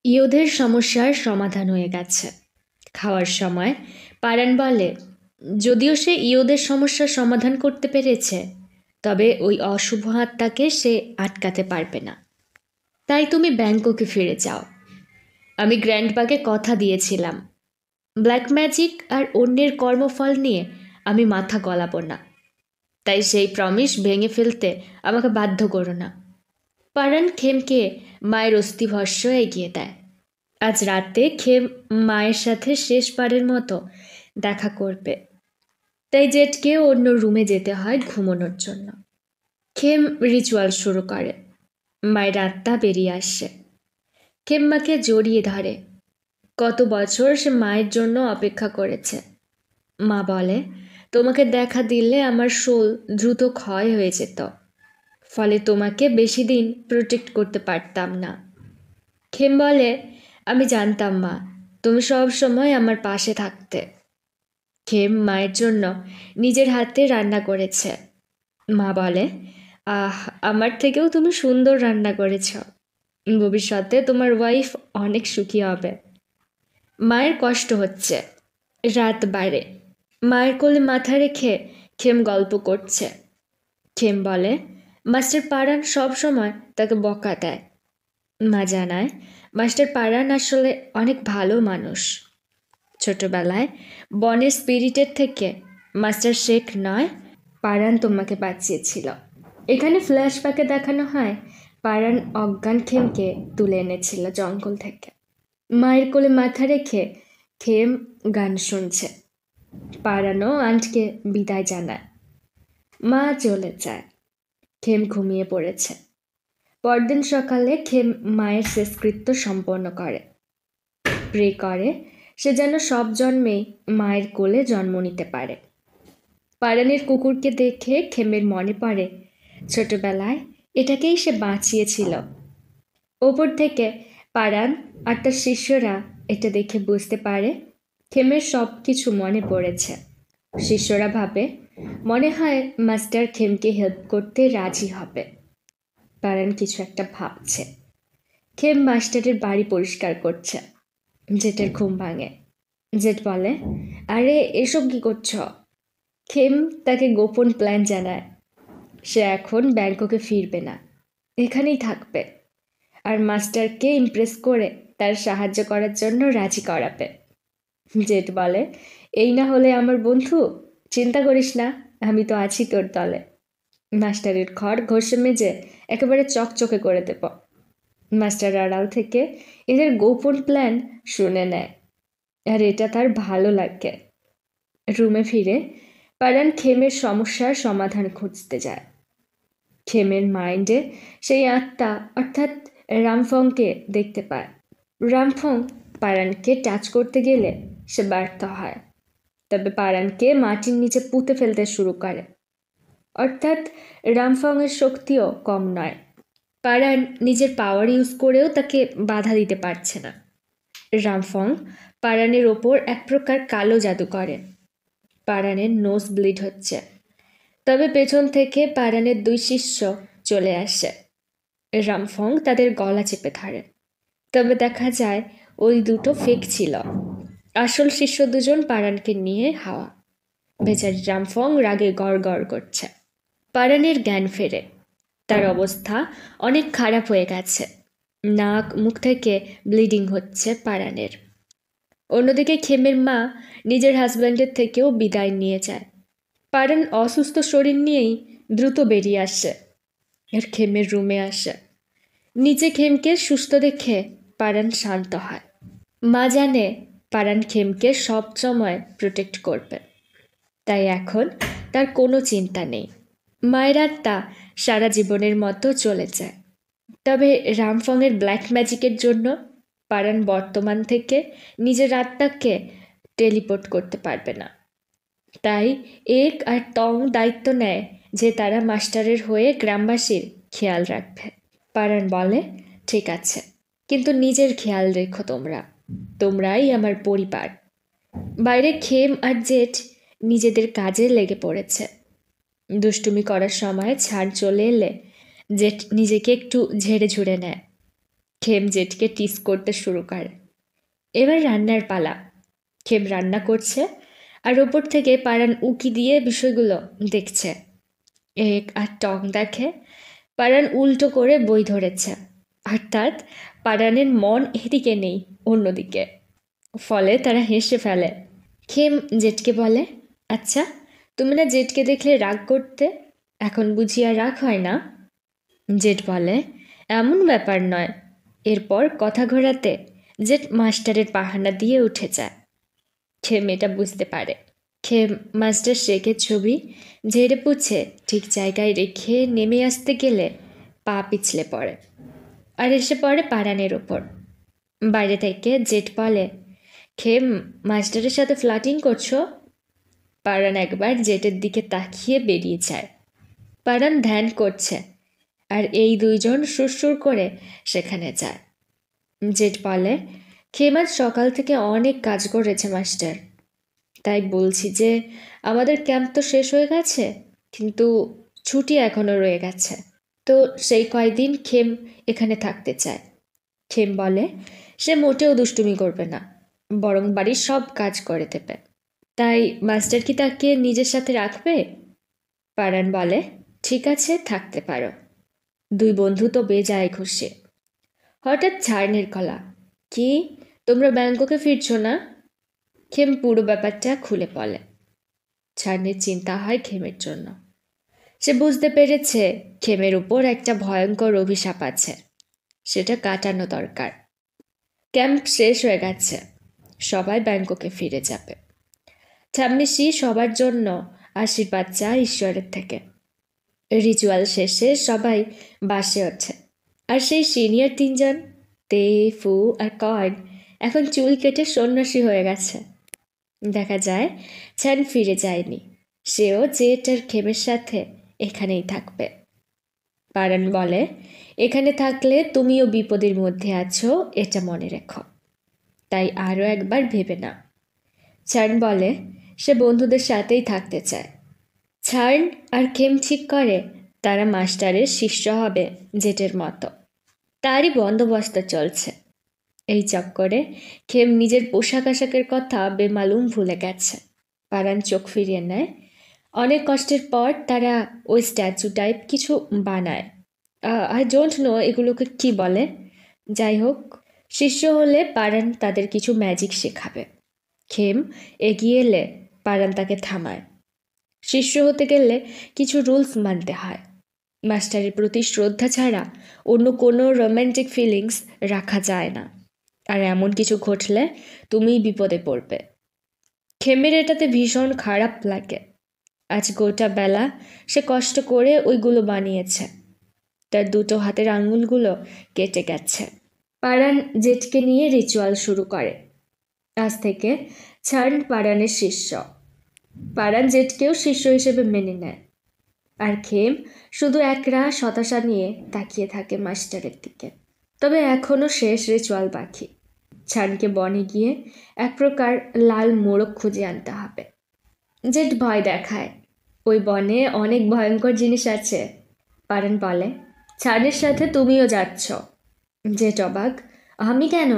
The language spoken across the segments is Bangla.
ইয়ুদের সমস্যার সমাধান হয়ে গেছে। খাওয়ার সময় পারান বলে, যদিও সে ইয়ুদের সমস্যার সমাধান করতে পেরেছে, তবে ওই অশুভ আত্মাকে সে আটকাতে পারবে না। তাই তুমি ব্যাংককে ফিরে যাও। আমি গ্র্যান্ডপাকে কথা দিয়েছিলাম, ব্ল্যাক ম্যাজিক আর অন্যের কর্মফল নিয়ে আমি মাথা গলাবো না। তাই সেই প্রমিস ভেঙে ফেলতে আমাকে বাধ্য করো না। পারান খেমকে মায়ের অস্থিভস্য এগিয়ে দেয়। আজ রাতে খেম মায়ের সাথে শেষবারের মতো দেখা করবে, তাই জেটকে অন্য রুমে যেতে হয় ঘুমানোর জন্য। খেম রিচুয়াল শুরু করে। মায়ের আত্মা বেরিয়ে আসে। খেম মাকে জড়িয়ে ধরে। কত বছর সে মায়ের জন্য অপেক্ষা করেছে। মা বলে, তোমাকে দেখা দিলে আমার সোল দ্রুত ক্ষয় হয়ে যেত, ফলে তোমাকে বেশি দিন প্রোটেক্ট করতে পারতাম না। খেম বলে, আমি জানতাম মা, তুমি সব সময় আমার পাশে থাকতে। খেম মায়ের জন্য নিজের হাতে রান্না করেছে। মা বলে, আহ, আমার থেকেও তুমি সুন্দর রান্না করেছ। ভবিষ্যতে তোমার ওয়াইফ অনেক সুখী হবে। মায়ের কষ্ট হচ্ছে। রাত বাড়ে। মায়ের কোলে মাথা রেখে খেম গল্প করছে। খেম বলে, মাস্টার পারান সব সময় তাকে বকা দেয়। মা জানায়, মাস্টার পারান আসলে অনেক ভালো মানুষ। ছোটবেলায় বনের স্পিরিটের থেকে মাস্টার শেখ নয়, পারান তোমাকে বাঁচিয়েছিল। এখানে ফ্ল্যাশব্যাকে দেখানো হয় পারান অজ্ঞান খেমকে তুলে এনেছিল জঙ্গল থেকে। মায়ের কোলে মাথা রেখে খেম গান শুনছে। পারানও আন্টকে বিদায় জানায়। মা চলে যায়। খেম ঘুমিয়ে পড়েছে। পরদিন সকালে খেম মায়ের শেষকৃত্য সম্পন্ন করে। প্রে করে সে যেন সব জন্মেই মায়ের কোলে জন্ম নিতে পারে। পারানের কুকুরকে দেখে খেমের মনে পড়ে ছোটবেলায় এটাকেই সে বাঁচিয়েছিল। ওপর থেকে পারান আর তার শিষ্যরা এটা দেখে বুঝতে পারে খেমের সব কিছু মনে পড়েছে। শিষ্যরা ভাবে, মনে হয় মাস্টার খেমকে হেল্প করতে রাজি হবে। পারান কিছু একটা ভাবছে। খেম মাস্টারের বাড়ি পরিষ্কার করছে। জেটের ঘুম ভাঙে। জেট বলে, আরে এসব কি করছ? খেম তাকে গোপন প্ল্যান জানায়। সে এখন ব্যাংককে ফিরবে না, এখানেই থাকবে, আর মাস্টারকে ইমপ্রেস করে তার সাহায্য করার জন্য রাজি করাবে। জেট বলে, এই না হলে আমার বন্ধু, চিন্তা করিস না, আমি তো আছি তোর দলে। মাস্টারের ঘর ঘষে মেজে একেবারে চকচকে করে দেব। মাস্টার আড়াল থেকে এদের গোপন প্ল্যান শুনে নেয়, আর এটা তার ভালো লাগে। রুমে ফিরে পারান খেমের সমস্যার সমাধান খুঁজতে যায়। খেমের মাইন্ডে সেই আত্মা অর্থাৎ রামফংকে দেখতে পায়। রামফং পারানকে টাচ করতে গেলে সে ব্যর্থ হয়, তবে পারানকে মাটির নিচে পুঁতে ফেলতে শুরু করে। অর্থাৎ রামফংয়ের শক্তিও কম নয়। পারান নিজের পাওয়ার ইউজ করেও তাকে বাধা দিতে পারছে না। রামফং পারানের ওপর এক প্রকার কালো জাদু করে। পারানের নোজ ব্লিড হচ্ছে, তবে পেছন থেকে পারানের দুই শিষ্য চলে আসে। রামফং তাদের গলা চেপে ধরে, তবে দেখা যায় ওই দুটো ফেক ছিল। আসল শিষ্য দুজন পারানকে নিয়ে হাওয়া। বেচারি রামফং রাগে গড় গড় করছে। পারানের জ্ঞান ফেরে। তার অবস্থা অনেক খারাপ হয়ে গেছে। নাক মুখ থেকে ব্লিডিং হচ্ছে পারানের। অন্যদিকে খেমের মা নিজের হাজব্যান্ডের থেকেও বিদায় নিয়ে যায়। পারান অসুস্থ শরীর নিয়েই দ্রুত বেরিয়ে আসে, আর খেমের রুমে আসে। নিচে খেমকে সুস্থ দেখে পারান শান্ত হয়। মা জানে পারান খেমকে সব সময় প্রোটেক্ট করবে, তাই এখন তার কোনো চিন্তা নেই। মায়ের আত্মা সারা জীবনের মতো চলে যায়। তবে রামফংয়ের ব্ল্যাক ম্যাজিকের জন্য পারান বর্তমান থেকে নিজের আত্মাকে টেলিপোর্ট করতে পারবে না। তাই এক আর তং দায়িত্ব নেয় যে তারা মাস্টারের হয়ে গ্রামবাসীর খেয়াল রাখবে। পারান বলে, ঠিক আছে, কিন্তু নিজের খেয়াল রেখো, তোমরাই আমার পরিবার। বাইরে খেম আর জেট নিজেদের কাজে লেগে পড়েছে। দুষ্টুমি করার সময় ছাড় চলে এলে জেট নিজেকে একটু ঝেড়ে ঝুড়ে নেয়। খেম জেটকে টিস করতে শুরু করে। এবার রান্নার পালা। খেম রান্না করছে আর ওপর থেকে পারান উকি দিয়ে বিষয়গুলো দেখছে। এক আর টং দেখে পারান উল্টো করে বই ধরেছে, অর্থাৎ পারানের মন এদিকে নেই, অন্যদিকে। ফলে তারা হেসে ফেলে। খেম জেটকে বলে, আচ্ছা তুমি না জেটকে দেখলে রাগ করতে, এখন বুঝি আর রাগ হয় না? জেট বলে, এমন ব্যাপার নয়। এরপর কথা ঘোরাতে জেট মাস্টারের বাহানা দিয়ে উঠে যায়। খেম এটা বুঝতে পারে। খেম মাস্টার শেখের ছবি ঝেড়ে পুছে ঠিক জায়গায় রেখে নেমে আসতে গেলে পা পিছলে পড়ে আর এসে পড়ে পারানের ওপর। বাইরে থেকে জেট বলে, খেম মাস্টারের সাথে ফ্লার্টিং করছো? পারান একবার জেটের দিকে তাকিয়ে বেরিয়ে যায়। পারান ধ্যান করছে আর এই দুইজন সুরসুর করে সেখানে যায়। জেট বলে, খেম আজ সকাল থেকে অনেক কাজ করেছে মাস্টার। তাই বলছি যে আমাদের ক্যাম্প তো শেষ হয়ে গেছে, কিন্তু ছুটি এখনও রয়ে গেছে। তো সেই কয়দিন খেম এখানে থাকতে চায়। খেম বলে সে মোটেও দুষ্টুমি করবে না, বরং বাড়ির সব কাজ করে দেবে। তাই মাস্টার কি তাকে নিজের সাথে রাখবে? পারান বলে, ঠিক আছে, থাকতে পারো। দুই বন্ধু তো বেজায় খুশি। হঠাৎ ছাড়নের গলা, কি তোমরা ব্যাংককে ফিরছো না? খেম পুরো ব্যাপারটা খুলে বলে। ছাড়নের চিন্তা হয় খেমের জন্য। সে বুঝতে পেরেছে খেমের উপর একটা ভয়ঙ্কর অভিশাপ আছে, সেটা কাটানো দরকার। ক্যাম্প শেষ হয়ে গেছে, সবাই ব্যাংককে ফিরে যাবে। ঠাম্মিসি সবার জন্য আশীর্বাদ চায় ঈশ্বরের থেকে। রিচুয়াল শেষে সবাই বাসে ওঠে, আর সেই সিনিয়র তিনজন তে, ফু আর কর্ন এখন চুল কেটে সন্ন্যাসী হয়ে গেছে। দেখা যায় ছ্যান ফিরে যায়নি, সেও জেট আর খেমের সাথে এখানেই থাকবে। পারান বলে, এখানে থাকলে তুমিও বিপদের মধ্যে আছো, এটা মনে রেখো। তাই আরও একবার ভেবে না। ছার্ন বলে সে বন্ধুদের সাথেই থাকতে চায়। ছার্ন আর খেম ঠিক করে তারা মাস্টারের শিষ্য হবে জেটের মতো। তারই বন্দোবস্ত চলছে। এই চক্করে খেম নিজের পোশাক আশাকের কথা বেমালুম ভুলে গেছে। পারান চোখ ফিরিয়ে নেয়। অনেক কষ্টের পর তারা ওই স্ট্যাচু টাইপ কিছু বানায়। আই ডোন্ট নো এগুলোকে কি বলে। যাই হোক, শিষ্য হলে পারান তাদের কিছু ম্যাজিক শেখাবে। খেম এগিয়ে এলে পারান তাকে থামায়। শিষ্য হতে গেলে কিছু রুলস মানতে হয়। মাস্টারের প্রতি শ্রদ্ধা ছাড়া অন্য কোনো রোম্যান্টিক ফিলিংস রাখা যায় না, আর এমন কিছু ঘটলে তুমিই বিপদে পড়বে। খেমের এটাতে ভীষণ খারাপ লাগে। আজ গোটা বেলা সে কষ্ট করে ওইগুলো বানিয়েছে। তার দুটো হাতের আঙুলগুলো কেটে গেছে। পারান জেটকে নিয়ে রিচুয়াল শুরু করে। আজ থেকে ছার্ন পারানের শিষ্য। পারান জেটকেও শিষ্য হিসেবে মেনে নেয়। আর খেম শুধু একরাশ হতাশা নিয়ে তাকিয়ে থাকে মাস্টারের দিকে। তবে এখনও শেষ রিচুয়াল বাকি। ছার্নকে বনে গিয়ে এক প্রকার লাল মোড়ক খুঁজে আনতে হবে। জেট ভয় দেখায়, ওই বনে অনেক ভয়ঙ্কর জিনিস আছে। পারান বলে, ছার্নের সাথে তুমিও যাচ্ছ। জেট অবাক, আমি কেন?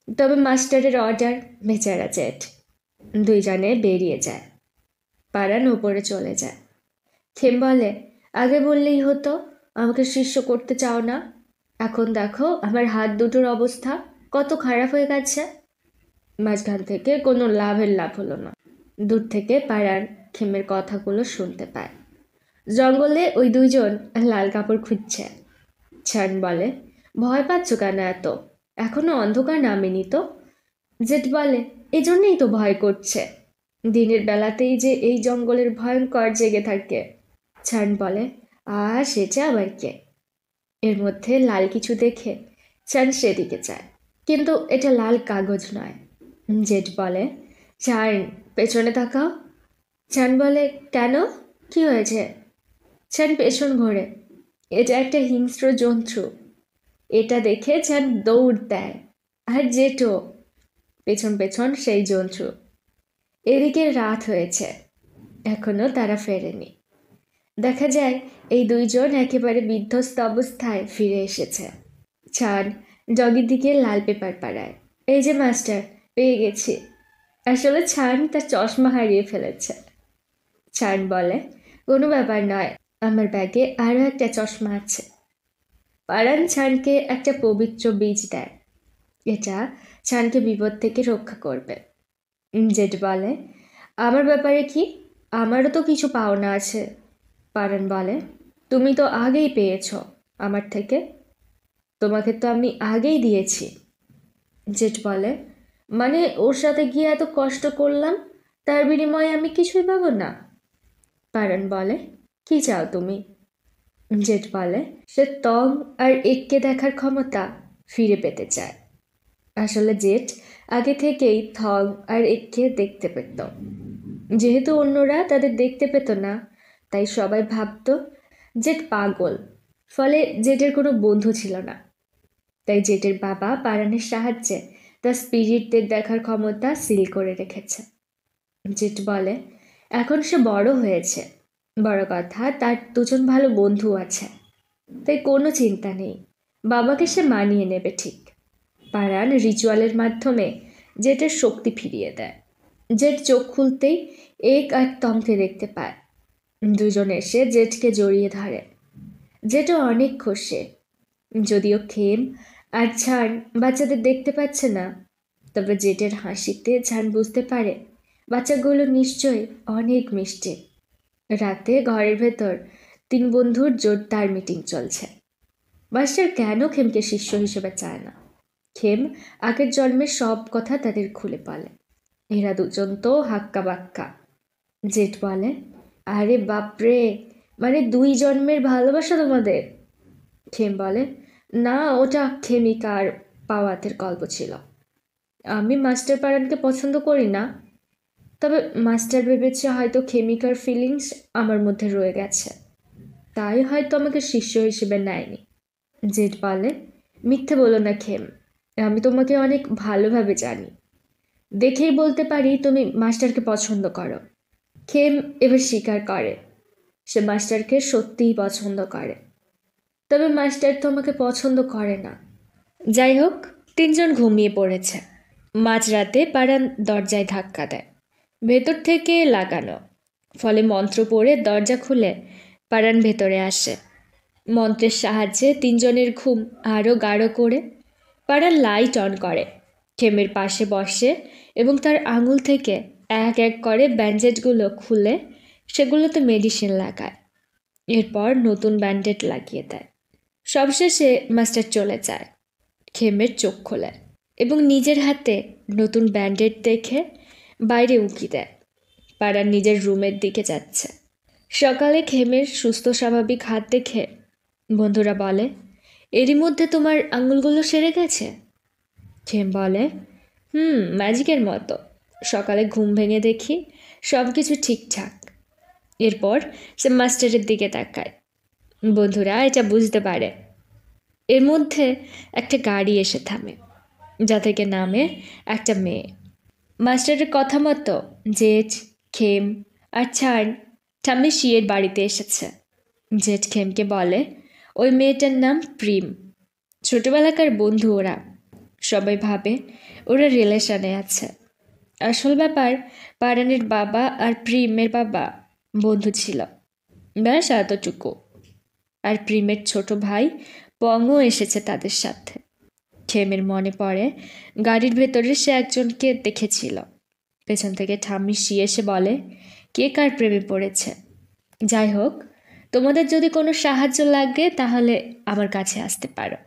তবে মাস্টারের অর্ডার, বেচারা জেট। দুইজনে বেরিয়ে যায়। পারান উপরে চলে যায়। খেম বলে, আগে বললেই হতো, আমাকে শিষ্য করতে চাও না। এখন দেখো আমার হাত দুটোর অবস্থা কত খারাপ হয়ে গেছে। মাঝখান থেকে কোনো লাভ হলো না। দূর থেকে পারান খেমের কথাগুলো শুনতে পায়। জঙ্গলে ওই দুইজন লাল কাপড় খুঁজছে। ছার্ন বলে, ভয় পাচ্ছ কেন এত? এখনো অন্ধকার নামেনি তো? জেট বলে, এই জন্যেই তো ভয় করছে। দিনের বেলাতেই যে এই জঙ্গলের ভয়ঙ্কর জেগে থাকে। ছার্ন বলে, সেটা আবার কে? এর মধ্যে লাল কিছু দেখে ছার্ন সেদিকে যায়, কিন্তু এটা লাল কাগজ নয়। জেট বলে, ছার্ন পেছনে তাকাও। ছার্ন বলে, কেন, কি হয়েছে? ছার্ন পেছন ঘোরে। এটা একটা হিংস্র জন্তু। এটা দেখে ছার্ন দৌড় দেয়, আর জেটও পেছন পেছন সেই জন্তু। এদিকে রাত হয়েছে, এখনো তারা ফেরেনি। দেখা যায় এই দুইজন একেবারে বিধ্বস্ত অবস্থায় ফিরে এসেছে। ছার্ন ডগির দিকে লাল পেপার পাড়ায়। এই যে মাস্টার, পেয়ে গেছি। আসলে ছান তার চশমা হারিয়ে ফেলেছে। ছান বলে, কোনো ব্যাপার নয়, আমার ব্যাগে আরও একটা চশমা আছে। পারান ছানকে একটা পবিত্র বীজ দেয়। এটা ছানকে বিপদ থেকে রক্ষা করবে। জেড বলে, আমার ব্যাপারে কি? আমারও তো কিছু পাওনা আছে। পারান বলে, তুমি তো আগেই পেয়েছ আমার থেকে। তোমাকে তো আমি আগেই দিয়েছি। জেড বলে, মানে ওর সাথে গিয়ে এত কষ্ট করলাম, তার বিনিময়ে আমি কিছুই পাবো না? পারান বলে, কি চাও তুমি? জেড বলে, সে তং আর এককে দেখার ক্ষমতা ফিরে পেতে চায়। আসলে জেড আগে থেকেই থং আর এককে দেখতে পেত। যেহেতু অন্যরা তাদের দেখতে পেত না, তাই সবাই ভাবত জেড পাগল। ফলে জেডের কোনো বন্ধু ছিল না। তাই জেডের বাবা পারানের সাহায্যে তার স্পিরিটদের দেখার ক্ষমতা সিল করে রেখেছে। জেড বলে, এখন সে বড় হয়েছে, বড় কথা তার দুজন ভালো বন্ধু আছে, তাই কোনো চিন্তা নেই, বাবাকে সে মানিয়ে নেবে ঠিক। পারান রিচুয়ালের মাধ্যমে জেটের শক্তি ফিরিয়ে দেয়। জেট চোখ খুলতেই এক আর তংকে দেখতে পায়। দুজন এসে জেটকে জড়িয়ে ধরে। জেটও অনেক খুশি। যদিও খেম আর ছান বাচ্চাদের দেখতে পাচ্ছে না, তবে জেটের হাসিতে ছান বুঝতে পারে বাচ্চাগুলো নিশ্চয়ই অনেক মিষ্টি। রাতে ঘরের ভেতর তিন বন্ধুর জোরদার মিটিং চলছে। মাস্টার কেন খেমকে শিষ্য হিসেবে চায় না? খেম আগের জন্মের সব কথা তাদের খুলে বলে। এরা দুজন তো হাক্কা বাক্কা। জেঠ বলে, আরে বাপরে, মানে 2 জন্মের ভালোবাসা তোমাদের? খেম বলে, না, ওটা খেমিকা আর পাওয়াতের গল্প ছিল। আমি মাস্টার পারানকে পছন্দ করি না, তবে মাস্টার ভেবেছে হয়তো খেমিকার ফিলিংস আমার মধ্যে রয়ে গেছে, তাই হয়তো আমাকে শিষ্য হিসেবে নেয়নি। জেড বলে, মিথ্যে বলো না খেম, আমি তোমাকে অনেক ভালোভাবে জানি, দেখেই বলতে পারি তুমি মাস্টারকে পছন্দ করো। খেম এবার স্বীকার করে সে মাস্টারকে সত্যিই পছন্দ করে, তবে মাস্টার তো আমাকে পছন্দ করে না। যাই হোক, 3 জন ঘুমিয়ে পড়েছে। মাঝরাতে পারান দরজায় ধাক্কা দেয়, ভেতর থেকে লাগানো। ফলে মন্ত্র পড়ে দরজা খুলে পারান ভেতরে আসে। মন্ত্রের সাহায্যে 3 জনের ঘুম আরও গাঢ় করে পারান লাইট অন করে, খেমের পাশে বসে এবং তার আঙুল থেকে এক এক করে ব্যান্ডেজগুলো খুলে সেগুলোতে মেডিসিন লাগায়। এরপর নতুন ব্যান্ডেড লাগিয়ে দেয়। সবশেষে মাস্টার চলে যায়। খেমের চোখ খোলে এবং নিজের হাতে নতুন ব্যান্ডেড দেখে বাইরে উঁকি দেয়। পাড়ার নিজের রুমের দিকে যাচ্ছে। সকালে খেমের সুস্থ স্বাভাবিক হাত দেখে বন্ধুরা বলে, এরই মধ্যে তোমার আঙুলগুলো সেরে গেছে? খেম বলে, ম্যাজিকের মতো। সকালে ঘুম ভেঙে দেখি সব কিছু ঠিকঠাক। এরপর সে মাস্টারের দিকে তাকায়। বন্ধুরা এটা বুঝতে পারে। এর মধ্যে একটা গাড়ি এসে থামে, যা থেকে নামে একটা মেয়ে। মাস্টারের কথা মতো জেঠ, খেম আর ছাড় ঠাম্মি শিয়ের বাড়িতে এসেছে। জেঠ খেমকে বলে, ওই মেয়েটার নাম প্রিম, ছোটবেলাকার বন্ধু ওরা। সবাই ভাবে ওরা রিলেশনে আছে। আসল ব্যাপার, পারানের বাবা আর প্রিমের বাবা বন্ধু ছিল, ব্যাস এতটুকু। আর প্রিমের ছোট ভাই পংও এসেছে তাদের সাথে। খেমের মনে পড়ে গাড়ির ভেতরে সে একজনকে দেখেছিল। পেছন থেকে ঠাম্মি শি এসে বলে, কে কার প্রেমে পড়েছে। যাই হোক, তোমাদের যদি কোনো সাহায্য লাগে তাহলে আমার কাছে আসতে পারো।